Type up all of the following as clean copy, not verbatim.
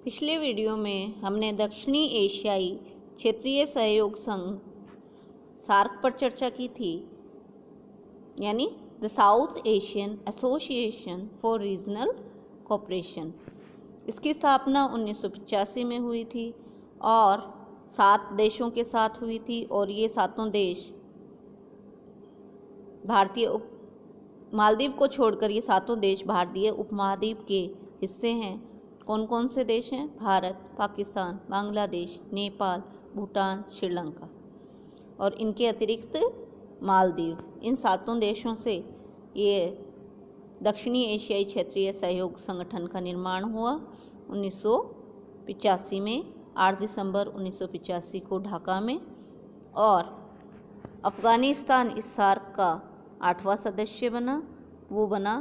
पिछले वीडियो में हमने दक्षिणी एशियाई क्षेत्रीय सहयोग संघ सार्क पर चर्चा की थी, यानी the south Asian association for regional cooperation. इसकी स्थापना 1985 में हुई थी और 7 देशों के साथ हुई थी, और ये 7 देश मालदीव को छोड़कर ये 7 देश भारतीय उपमहाद्वीप के हिस्से हैं। कौन कौन से देश हैं? भारत, पाकिस्तान, बांग्लादेश, नेपाल, भूटान, श्रीलंका और इनके अतिरिक्त मालदीव। इन 7 देशों से ये दक्षिणी एशियाई क्षेत्रीय सहयोग संगठन का निर्माण हुआ 1985 में, 8 दिसंबर 1985 को ढाका में। और अफ़गानिस्तान इस सार्क का 8वां सदस्य बना। वो बना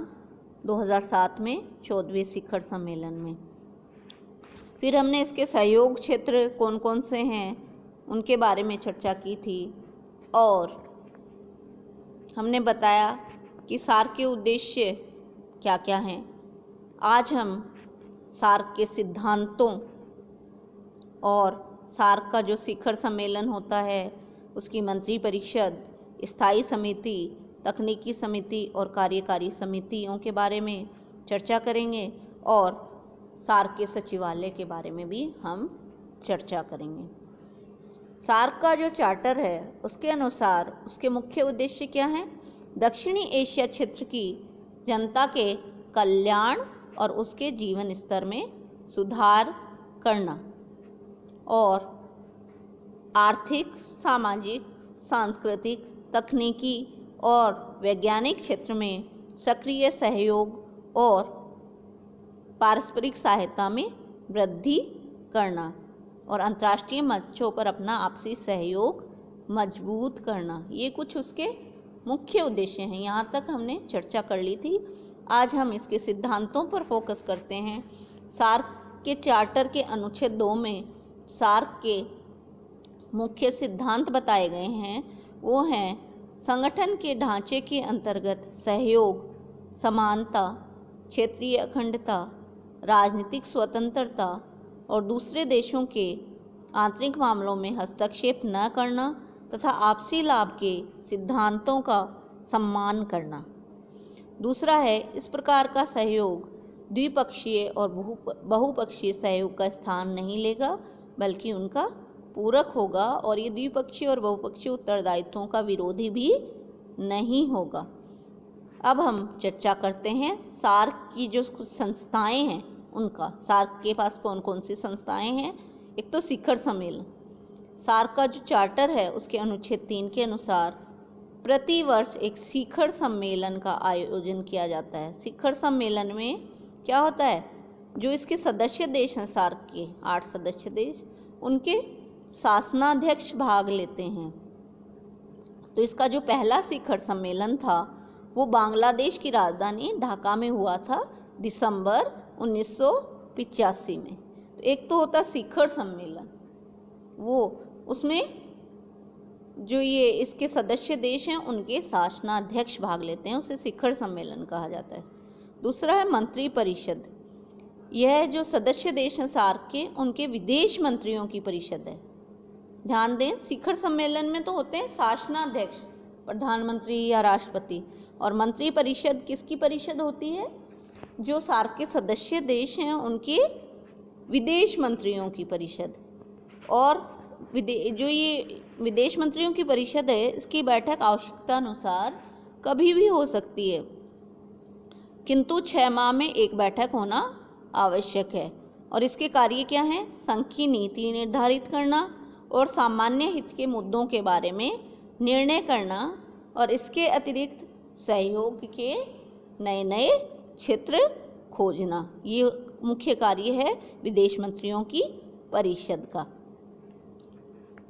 2007 में 14वें शिखर सम्मेलन में। फिर हमने इसके सहयोग क्षेत्र कौन कौन से हैं उनके बारे में चर्चा की थी, और हमने बताया कि सार्क के उद्देश्य क्या क्या हैं। आज हम सार्क के सिद्धांतों और सार्क का जो शिखर सम्मेलन होता है उसकी मंत्री परिषद, स्थायी समिति, तकनीकी समिति और कार्यकारी समितियों के बारे में चर्चा करेंगे, और सार्क के सचिवालय के बारे में भी हम चर्चा करेंगे। सार्क का जो चार्टर है उसके अनुसार उसके मुख्य उद्देश्य क्या हैं? दक्षिणी एशिया क्षेत्र की जनता के कल्याण और उसके जीवन स्तर में सुधार करना, और आर्थिक, सामाजिक, सांस्कृतिक, तकनीकी और वैज्ञानिक क्षेत्र में सक्रिय सहयोग और पारस्परिक सहायता में वृद्धि करना, और अंतर्राष्ट्रीय मंचों पर अपना आपसी सहयोग मजबूत करना। ये कुछ उसके मुख्य उद्देश्य हैं। यहाँ तक हमने चर्चा कर ली थी। आज हम इसके सिद्धांतों पर फोकस करते हैं। सार्क के चार्टर के अनुच्छेद 2 में सार्क के मुख्य सिद्धांत बताए गए हैं। वो हैं संगठन के ढांचे के अंतर्गत सहयोग, समानता, क्षेत्रीय अखंडता, राजनीतिक स्वतंत्रता और दूसरे देशों के आंतरिक मामलों में हस्तक्षेप न करना तथा आपसी लाभ के सिद्धांतों का सम्मान करना। दूसरा है, इस प्रकार का सहयोग द्विपक्षीय और बहुपक्षीय सहयोग का स्थान नहीं लेगा, बल्कि उनका पूरक होगा, और ये द्विपक्षीय और बहुपक्षीय उत्तरदायित्वों का विरोधी भी नहीं होगा। अब हम चर्चा करते हैं सार्क की जो कुछ संस्थाएं हैं उनका। सार्क के पास कौन कौन सी संस्थाएं हैं? एक तो शिखर सम्मेलन। सार्क का जो चार्टर है उसके अनुच्छेद 3 के अनुसार प्रति वर्ष एक शिखर सम्मेलन का आयोजन किया जाता है। शिखर सम्मेलन में क्या होता है? जो इसके सदस्य देश हैं, सार्क के 8 सदस्य देश, उनके शासनाध्यक्ष भाग लेते हैं। तो इसका जो पहला शिखर सम्मेलन था वो बांग्लादेश की राजधानी ढाका में हुआ था दिसंबर 1985 में। तो एक तो होता शिखर सम्मेलन, वो उसमें जो ये इसके सदस्य देश हैं उनके शासनाध्यक्ष भाग लेते हैं, उसे शिखर सम्मेलन कहा जाता है। दूसरा है मंत्री परिषद। यह जो सदस्य देश हैं सार्क के, उनके विदेश मंत्रियों की परिषद है। ध्यान दें, शिखर सम्मेलन में तो होते हैं शासनाध्यक्ष, प्रधानमंत्री या राष्ट्रपति, और मंत्री परिषद किसकी परिषद होती है? जो सार्क के सदस्य देश हैं उनके विदेश मंत्रियों की परिषद। और जो ये विदेश मंत्रियों की परिषद है, इसकी बैठक आवश्यकता अनुसार कभी भी हो सकती है, किंतु 6 माह में एक बैठक होना आवश्यक है। और इसके कार्य क्या हैं? संघ की नीति निर्धारित करना और सामान्य हित के मुद्दों के बारे में निर्णय करना, और इसके अतिरिक्त सहयोग के नए नए क्षेत्र खोजना। ये मुख्य कार्य है विदेश मंत्रियों की परिषद का।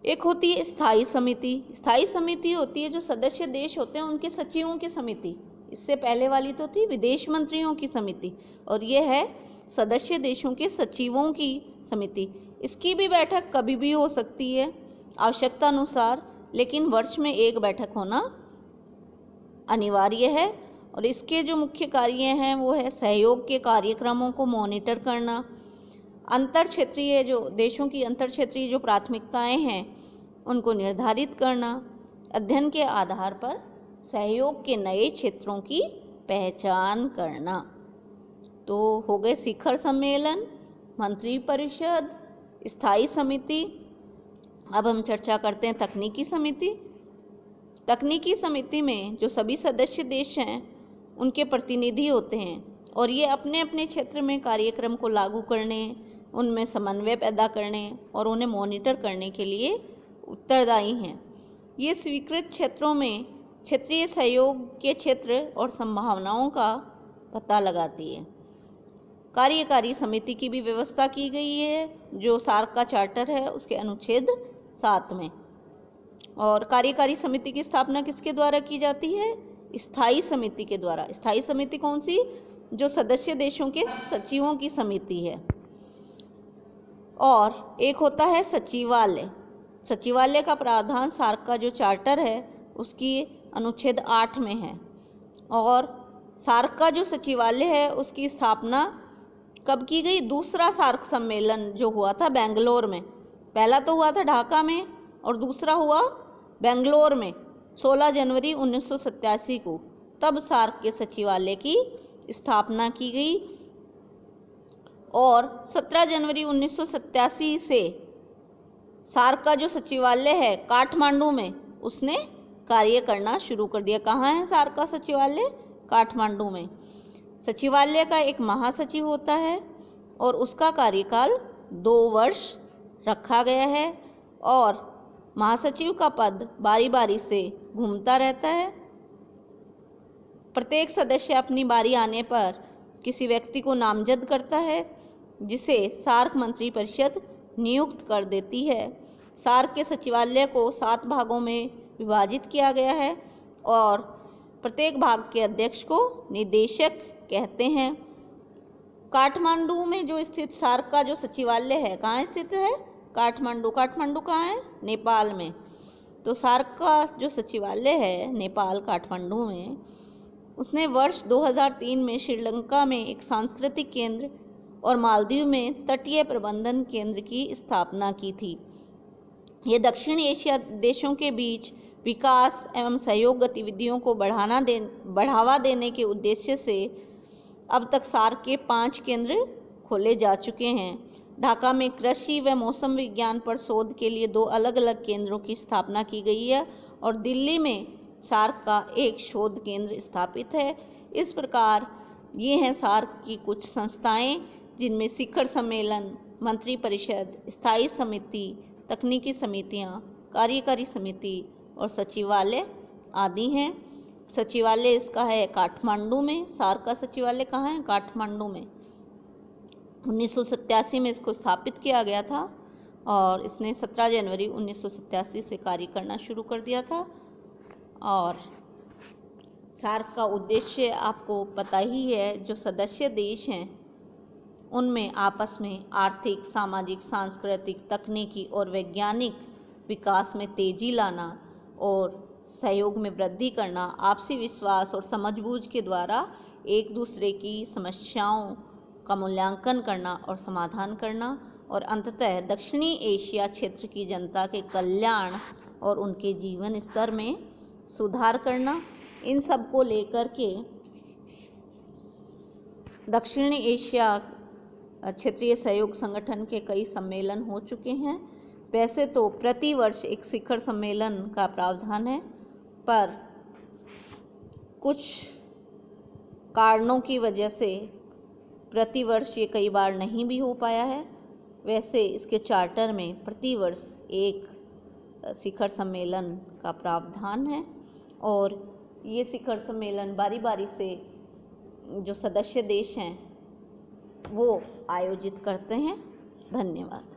एक होती है स्थायी समिति। स्थायी समिति होती है जो सदस्य देश होते हैं उनके सचिवों की समिति। इससे पहले वाली तो थी विदेश मंत्रियों की समिति, और ये है सदस्य देशों के सचिवों की समिति। इसकी भी बैठक कभी भी हो सकती है आवश्यकता अनुसार, लेकिन वर्ष में एक बैठक होना अनिवार्य है। और इसके जो मुख्य कार्य हैं वो है सहयोग के कार्यक्रमों को मॉनिटर करना, अंतर क्षेत्रीय जो देशों की अंतर क्षेत्रीय जो प्राथमिकताएं हैं उनको निर्धारित करना, अध्ययन के आधार पर सहयोग के नए क्षेत्रों की पहचान करना। तो हो गए शिखर सम्मेलन, मंत्रिपरिषद, स्थायी समिति। अब हम चर्चा करते हैं तकनीकी समिति। तकनीकी समिति में जो सभी सदस्य देश हैं उनके प्रतिनिधि होते हैं और ये अपने अपने क्षेत्र में कार्यक्रम को लागू करने, उनमें समन्वय पैदा करने और उन्हें मॉनिटर करने के लिए उत्तरदायी हैं। ये स्वीकृत क्षेत्रों में क्षेत्रीय सहयोग के क्षेत्र और संभावनाओं का पता लगाती है। कार्यकारी समिति की भी व्यवस्था की गई है जो सार्क का चार्टर है उसके अनुच्छेद 7 में। और कार्यकारी समिति की स्थापना किसके द्वारा की जाती है? स्थायी समिति के द्वारा। स्थायी समिति कौन सी? जो सदस्य देशों के सचिवों की समिति है। और एक होता है सचिवालय। सचिवालय का प्रावधान सार्क का जो चार्टर है उसकी अनुच्छेद 8 में है। और सार्क का जो सचिवालय है उसकी स्थापना कब की गई? दूसरा सार्क सम्मेलन जो हुआ था बेंगलोर में। पहला तो हुआ था ढाका में और दूसरा हुआ बेंगलोर में 16 जनवरी 1987 को। तब सार्क के सचिवालय की स्थापना की गई और 17 जनवरी 1987 से सार्क का जो सचिवालय है काठमांडू में उसने कार्य करना शुरू कर दिया। कहाँ है सार्क का सचिवालय? काठमांडू में। सचिवालय का एक महासचिव होता है और उसका कार्यकाल 2 वर्ष रखा गया है और महासचिव का पद बारी बारी से घूमता रहता है। प्रत्येक सदस्य अपनी बारी आने पर किसी व्यक्ति को नामजद करता है जिसे सार्क मंत्री परिषद नियुक्त कर देती है। सार्क के सचिवालय को 7 भागों में विभाजित किया गया है और प्रत्येक भाग के अध्यक्ष को निदेशक कहते हैं। काठमांडू में जो स्थित सार्क का जो सचिवालय है कहाँ स्थित है? काठमांडू। काठमांडू कहाँ है? नेपाल में। तो सार्क का जो सचिवालय है नेपाल काठमांडू में, उसने वर्ष 2003 में श्रीलंका में एक सांस्कृतिक केंद्र और मालदीव में तटीय प्रबंधन केंद्र की स्थापना की थी। ये दक्षिण एशिया देशों के बीच विकास एवं सहयोग गतिविधियों को बढ़ावा देने के उद्देश्य से अब तक सार्क के 5 केंद्र खोले जा चुके हैं। ढाका में कृषि व मौसम विज्ञान पर शोध के लिए 2 अलग अलग केंद्रों की स्थापना की गई है और दिल्ली में सार्क का एक शोध केंद्र स्थापित है। इस प्रकार ये हैं सार्क की कुछ संस्थाएं जिनमें शिखर सम्मेलन, मंत्रिपरिषद, स्थायी समिति, तकनीकी समितियां, कार्यकारी समिति और सचिवालय आदि हैं। सचिवालय इसका है काठमांडू में। सार्क का सचिवालय कहाँ है? काठमांडू में। 1987 में इसको स्थापित किया गया था और इसने 17 जनवरी 1987 से कार्य करना शुरू कर दिया था। और सार्क का उद्देश्य आपको पता ही है, जो सदस्य देश हैं उनमें आपस में आर्थिक, सामाजिक, सांस्कृतिक, तकनीकी और वैज्ञानिक विकास में तेजी लाना और सहयोग में वृद्धि करना, आपसी विश्वास और समझबूझ के द्वारा एक दूसरे की समस्याओं का मूल्यांकन करना और समाधान करना और अंततः दक्षिणी एशिया क्षेत्र की जनता के कल्याण और उनके जीवन स्तर में सुधार करना, इन सब को लेकर के दक्षिण एशिया क्षेत्रीय सहयोग संगठन के कई सम्मेलन हो चुके हैं। वैसे तो प्रति वर्ष एक शिखर सम्मेलन का प्रावधान है, पर कुछ कारणों की वजह से प्रति वर्ष ये कई बार नहीं भी हो पाया है। वैसे इसके चार्टर में प्रति वर्ष एक शिखर सम्मेलन का प्रावधान है और ये शिखर सम्मेलन बारी बारी से जो सदस्य देश हैं वो आयोजित करते हैं। धन्यवाद।